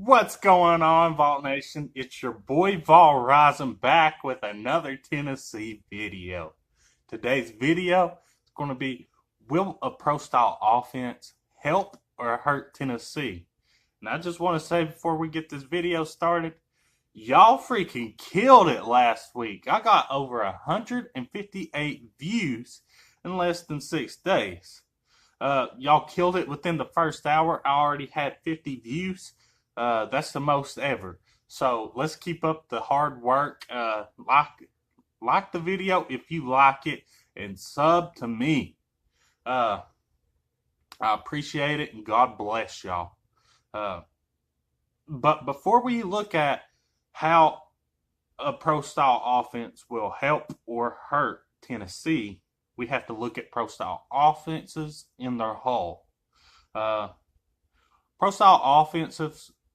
What's going on, Vault Nation? It's your boy Vol rising back with another Tennessee video. Today's video is going to be, will a pro style offense help or hurt Tennessee? And I just want to say before we get this video started, y'all freaking killed it last week. I got over 158 views in less than 6 days. Y'all killed it within the first hour. I already had 50 views. That's the most ever. So let's keep up the hard work. Like the video if you like it, and sub to me. Uh, I appreciate it, and God bless y'all. Uh, but before we look at how a pro style offense will help or hurt Tennessee, we have to look at pro style offenses in their whole. Uh, Pro style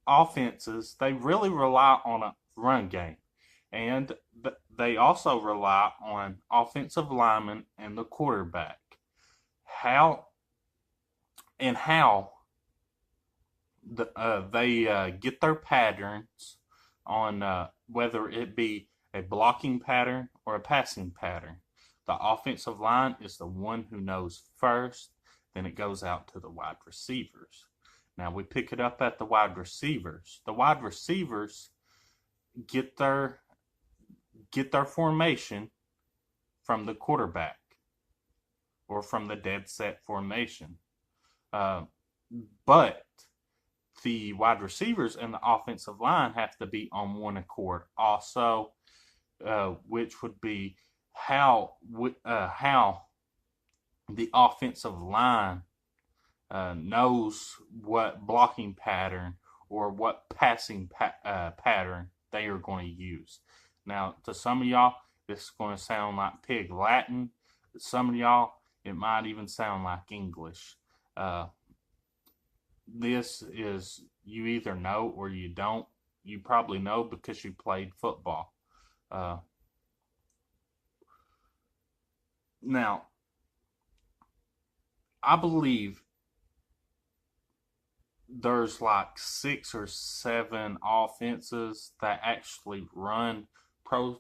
offenses, they really rely on a run game, and they also rely on offensive linemen and the quarterback. How and how they get their patterns on whether it be a blocking pattern or a passing pattern. The offensive line is the one who knows first, then it goes out to the wide receivers. Now we pick it up at the wide receivers. The wide receivers get their formation from the quarterback or from the dead set formation. But the wide receivers and the offensive line have to be on one accord also, which would be how the offensive line knows what blocking pattern or what passing pattern they are going to use. Now, to some of y'all, this is going to sound like pig Latin. To some of y'all, it might even sound like English. This is, you either know or you don't. You probably know because you played football. Now, I believe there's like 6 or 7 offenses that actually run pro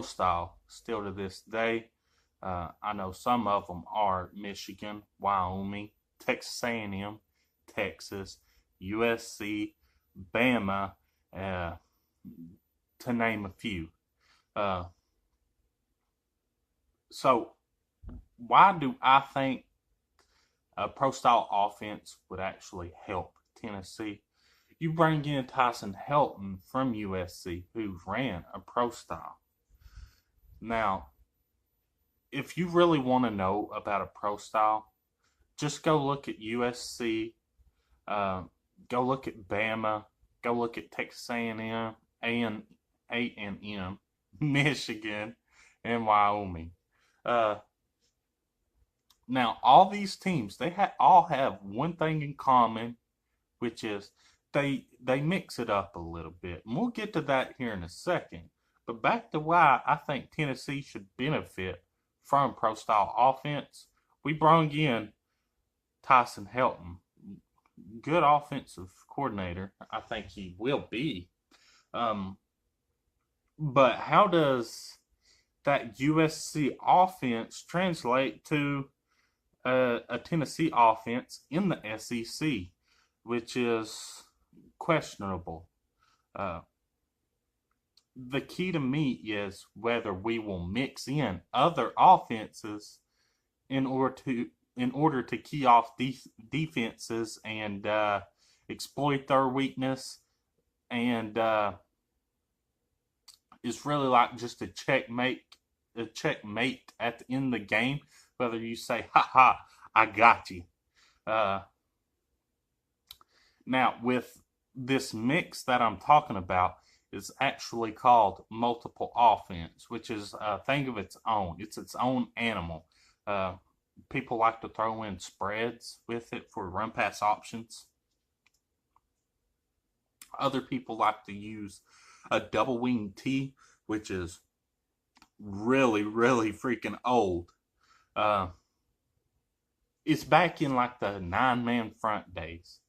style still to this day. I know some of them are Michigan, Wyoming, Texas A&M, Texas, USC, Bama, to name a few. So why do I think a pro style offense would actually help Tennessee? You bring in Tyson Helton from USC, who ran a pro style. Now, if you really want to know about a pro style, just go look at USC, go look at Bama, go look at Texas A&M, A&M, Michigan, and Wyoming. Now, all these teams, they all have one thing in common, which is they mix it up a little bit. And we'll get to that here in a second. But back to why I think Tennessee should benefit from pro style offense. We brought in Tyson Helton, good offensive coordinator. I think he will be. But how does that USC offense translate to a Tennessee offense in the SEC, which is questionable? The key to me is whether we will mix in other offenses in order to key off these defenses and exploit their weakness, and it's really like just a checkmate at the end of the game. Whether you say, "Ha ha, I got you." Now, with this mix that I'm talking about, is actually called multiple offense, which is a thing of its own. It's its own animal. People like to throw in spreads with it for run pass options. Other people like to use a double wing T, which is really, really freaking old. It's back in like the 9-man front days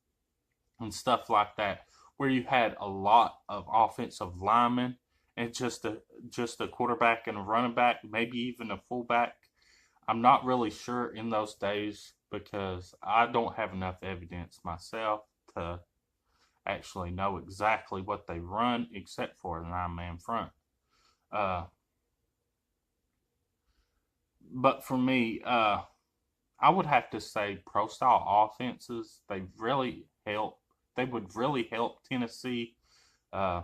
and stuff like that, where you had a lot of offensive linemen and just a quarterback and a running back, maybe even a fullback. I'm not really sure in those days because I don't have enough evidence myself to actually know exactly what they run, except for a 9-man front. But for me, I would have to say pro style offenses. They really help. They would really help Tennessee. Uh,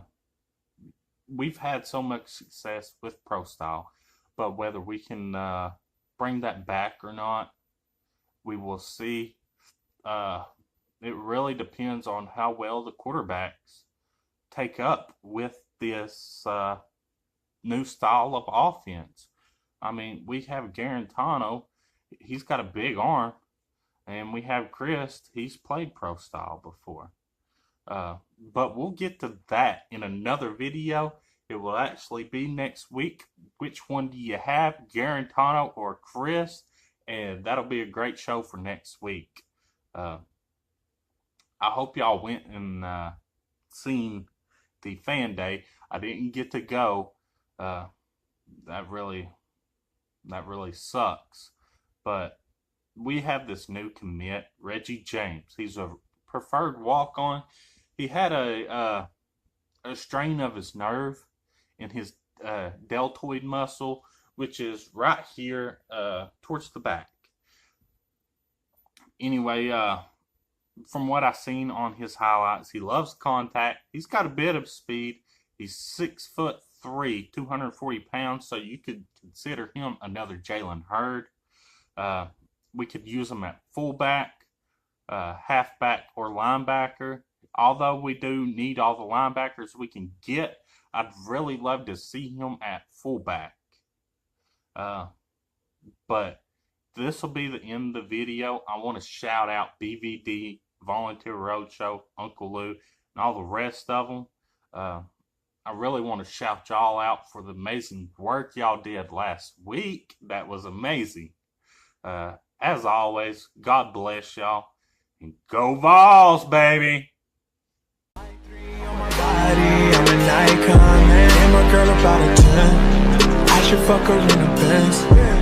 we've had so much success with pro style, but whether we can bring that back or not, we will see. It really depends on how well the quarterbacks take up with this new style of offense. I mean, we have Garantano. He's got a big arm. And we have Chris. He's played pro style before. But we'll get to that in another video. It will actually be next week. Which one do you have, Garantano or Chris? And that'll be a great show for next week. I hope y'all went and seen the fan day. I didn't get to go. That really sucks. But we have this new commit, Reggie James. He's a preferred walk-on. He had a strain of his nerve in his deltoid muscle, which is right here towards the back. Anyway, from what I've seen on his highlights, he loves contact. He's got a bit of speed. He's 6'3", 240 pounds, so you could consider him another Jalen Hurd. We could use him at fullback, halfback, or linebacker. Although we do need all the linebackers we can get, I'd really love to see him at fullback. But this will be the end of the video. I want to shout out BVD, Volunteer Roadshow, Uncle Lou, and all the rest of them. I really want to shout y'all out for the amazing work y'all did last week. That was amazing. As always, God bless y'all. And go Vols, baby! I'm an icon, man. I'm a girl about a 10. I should fuck her in a Benz.